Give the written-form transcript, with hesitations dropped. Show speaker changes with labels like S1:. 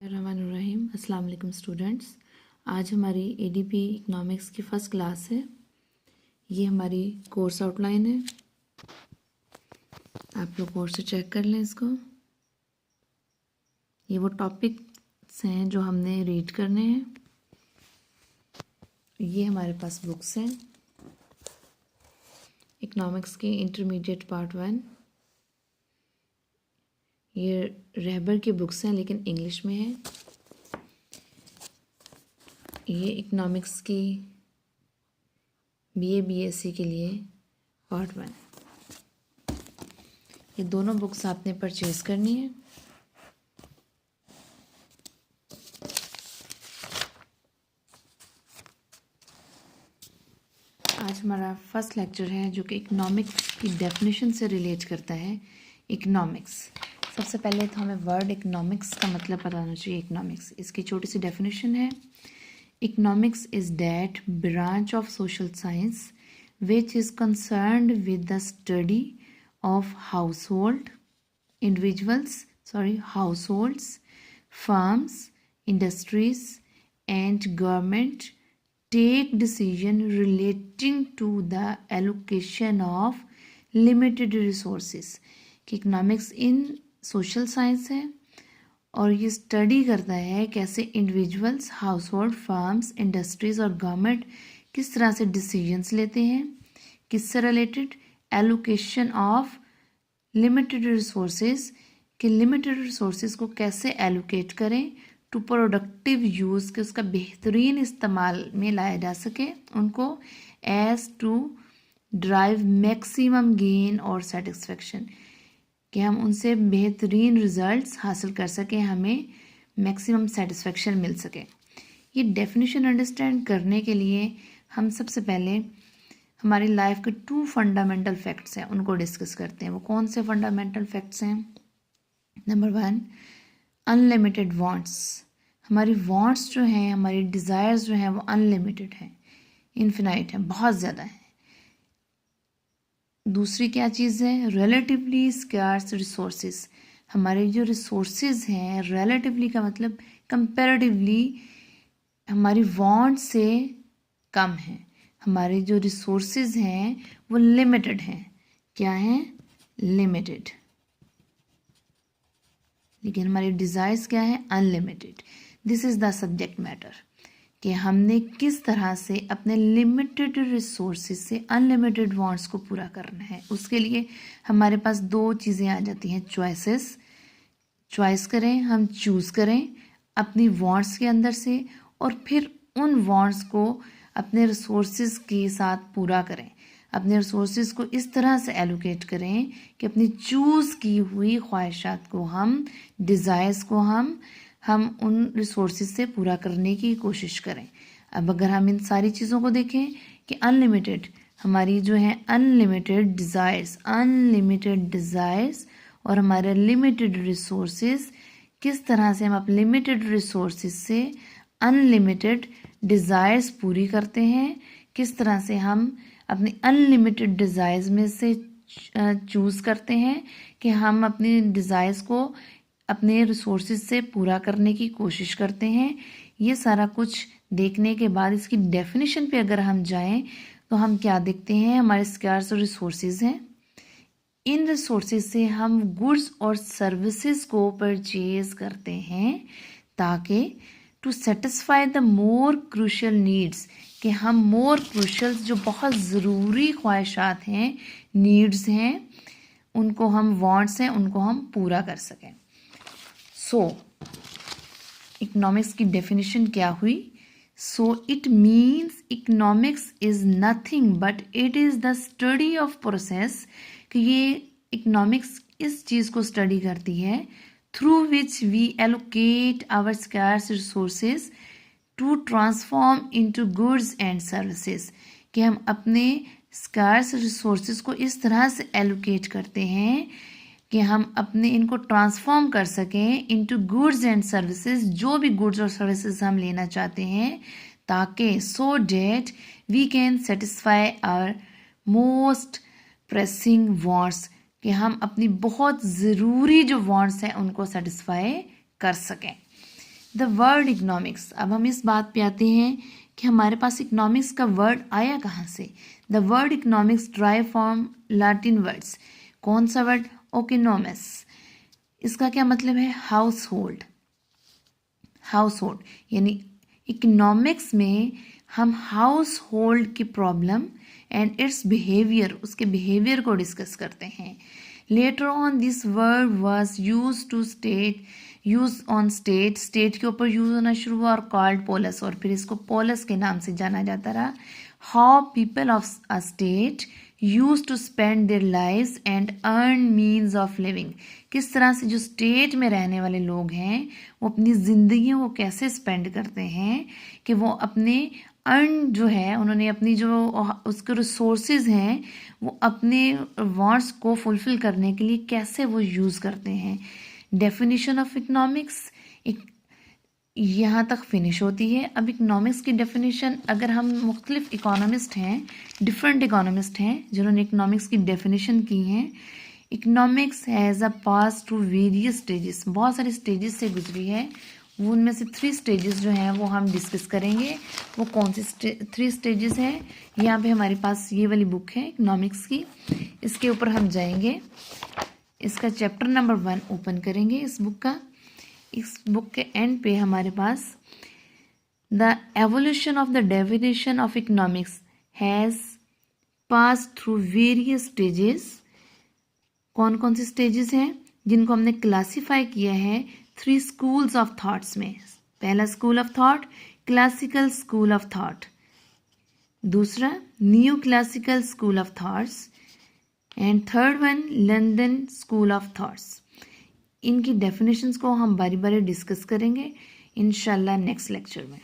S1: रहमानुर्रहीम। अस्सलाम वालेकुम स्टूडेंट्स। आज हमारी एडीपी इकोनॉमिक्स की फ़र्स्ट क्लास है। ये हमारी कोर्स आउटलाइन है, आप लोग कोर्स से चेक कर लें इसको। ये वो टॉपिक्स हैं जो हमने रीड करने हैं। ये हमारे पास बुक्स हैं इकोनॉमिक्स की इंटरमीडिएट पार्ट 1। ये रहबर की बुक्स हैं लेकिन इंग्लिश में है। ये इकोनॉमिक्स की बीए बीएससी के लिए पार्ट 1। ये दोनों बुक्स आपने परचेज़ करनी है। आज हमारा फर्स्ट लेक्चर है जो कि इकोनॉमिक्स की डेफिनेशन से रिलेट करता है। इकोनॉमिक्स, सबसे पहले तो हमें वर्ड इकोनॉमिक्स का मतलब पता होना चाहिए। इकोनॉमिक्स, इसकी छोटी सी डेफिनेशन है। Economics is that branch of social science which is concerned with the study of households, firms, industries and government take decision relating to the allocation of limited resources। कि economics इन social science है और ये study करता है कैसे individuals, house hold, firms, industries और government किस तरह से डिसीजंस लेते हैं। किससे related? Allocation of limited resources, कि लिमिटेड रिसोर्सेज को कैसे एलोकेट करें टू प्रोडक्टिव यूज़, के उसका बेहतरीन इस्तेमाल में लाया जा सके उनको, as to drive maximum gain और सेटिस्फेक्शन, कि हम उनसे बेहतरीन रिजल्ट्स हासिल कर सकें, हमें मैक्सिमम सेटिस्फेक्शन मिल सके। ये डेफिनेशन अंडरस्टैंड करने के लिए हम सबसे पहले हमारी लाइफ के 2 फंडामेंटल फैक्ट्स हैं उनको डिस्कस करते हैं। वो कौन से फंडामेंटल फैक्ट्स हैं? Number 1, unlimited wants. हमारी वांट्स जो हैं, हमारी डिज़ायर्स जो हैं वो अनलिमिटेड हैं, इन्फिनाइट हैं, बहुत ज़्यादा हैं। दूसरी क्या चीज़ है? Relatively scarce resources. हमारे जो रिसोर्सेज हैं, रिलेटिवली का मतलब कंपैरेटिवली हमारी वांट से कम है। हमारे जो रिसोर्सेज हैं वो लिमिटेड हैं। क्या हैं? लिमिटेड। लेकिन हमारी डिज़ायर्स क्या है? Unlimited. This is the subject matter, कि हमने किस तरह से अपने लिमिटेड रिसोर्सेज से अनलिमिटेड वांट्स को पूरा करना है। उसके लिए हमारे पास 2 चीज़ें आ जाती हैं, चॉइसेस। चॉइस करें, हम चूज़ करें अपनी वांट्स के अंदर से, और फिर उन वांट्स को अपने रिसोर्सेज के साथ पूरा करें। अपने रिसोर्सेज को इस तरह से एलोकेट करें कि अपनी चूज़ की हुई ख्वाहिशात को, हम डिज़ायर्स को हम उन रिसोर्सेज से पूरा करने की कोशिश करें। अब अगर हम इन सारी चीज़ों को देखें कि अनलिमिटेड, हमारी जो है अनलिमिटेड डिज़ायर्स और हमारे लिमिटेड रिसोर्सेज, किस तरह से हम अपने लिमिटेड रिसोर्सेज से अनलिमिटेड डिज़ायर्स पूरी करते हैं, किस तरह से हम अपनी अनलिमिटेड डिज़ायर्स में से चूज़ करते हैं कि हम अपनी डिज़ायर्स को अपने रिसोर्सेज से पूरा करने की कोशिश करते हैं। ये सारा कुछ देखने के बाद इसकी डेफिनेशन पे अगर हम जाएं तो हम क्या देखते हैं? हमारे स्कार्स रिसोर्सेज हैं। इन रिसोर्सेज से हम गुड्स और सर्विसेज को परचेज करते हैं ताकि to satisfy the more crucial needs, कि हम मोर क्रूशल, जो बहुत ज़रूरी ख्वाहिशात हैं, नीड्स हैं, उनको हम, वांट्स हैं, उनको हम पूरा कर सकें। सो इकोनॉमिक्स की डेफिनेशन क्या हुई? So it means economics is nothing but it is the study of process, कि ये इकोनॉमिक्स इस चीज़ को स्टडी करती है through which we allocate our scarce resources to transform into goods and services, कि हम अपने स्कार्स रिसोर्सेज को इस तरह से एलोकेट करते हैं कि हम अपने इनको ट्रांसफॉर्म कर सकें इनटू गुड्स एंड सर्विसेज, जो भी गुड्स और सर्विसेज हम लेना चाहते हैं, ताकि so that we can satisfy our most pressing wants, कि हम अपनी बहुत ज़रूरी जो वांट्स हैं उनको सेटिस्फाई कर सकें। The word economics. अब हम इस बात पे आते हैं कि हमारे पास इकोनॉमिक्स का वर्ड आया कहाँ से। The word economics drive from Latin words. कौन सा वर्ड? ओकिनोमस। इसका क्या मतलब है? Household. हाउस होल्ड यानी इकोनॉमिक्स में हम हाउस होल्ड की प्रॉब्लम एंड इट्स बिहेवियर, उसके बिहेवियर को डिस्कस करते हैं। Later on this word was use to use on state के ऊपर यूज होना शुरू हुआ और कॉल्ड पोलस, और फिर इसको पोलस के नाम से जाना जाता रहा। How people of a state use to spend their lives and earn means of living. किस तरह से जो स्टेट में रहने वाले लोग हैं वो अपनी ज़िंदगियों को कैसे स्पेंड करते हैं कि वो अपने अर्न जो है, उन्होंने अपनी जो उसके रिसोर्सेज हैं वो अपने वांट्स को फुलफिल करने के लिए कैसे वो यूज़ करते हैं। डेफिनेशन ऑफ इकोनॉमिक्स यहाँ तक फिनिश होती है। अब इकोनॉमिक्स की डेफिनेशन, अगर हम मुख्तलिफ इकोनॉमिस्ट हैं, डिफरेंट इकोनॉमिस्ट हैं जिन्होंने इकोनॉमिक्स की डेफिनेशन की हैं। Economics has a pass to various stages, बहुत सारे स्टेजेस से गुजरी है। वो उनमें से 3 स्टेजेस जो हैं वो हम डिस्कस करेंगे। वो कौन से 3 स्टेजेस हैं? यहाँ पे हमारे पास ये वाली बुक है इकोनॉमिक्स की, इसके ऊपर हम जाएंगे। इसका चैप्टर नंबर 1 ओपन करेंगे इस बुक का। इस बुक के एंड पे हमारे पास the evolution of the definition of economics has pass through various stages. कौन कौन से स्टेजेस हैं जिनको हमने क्लासीफाई किया है 3 स्कूल्स ऑफ थॉट्स में। पहला school of thought classical school of thought, दूसरा new classical school of thoughts and third one London school of thoughts. इनकी डेफिनेशंस को हम बारी बारी डिस्कस करेंगे इंशाल्लाह नेक्स्ट लेक्चर में।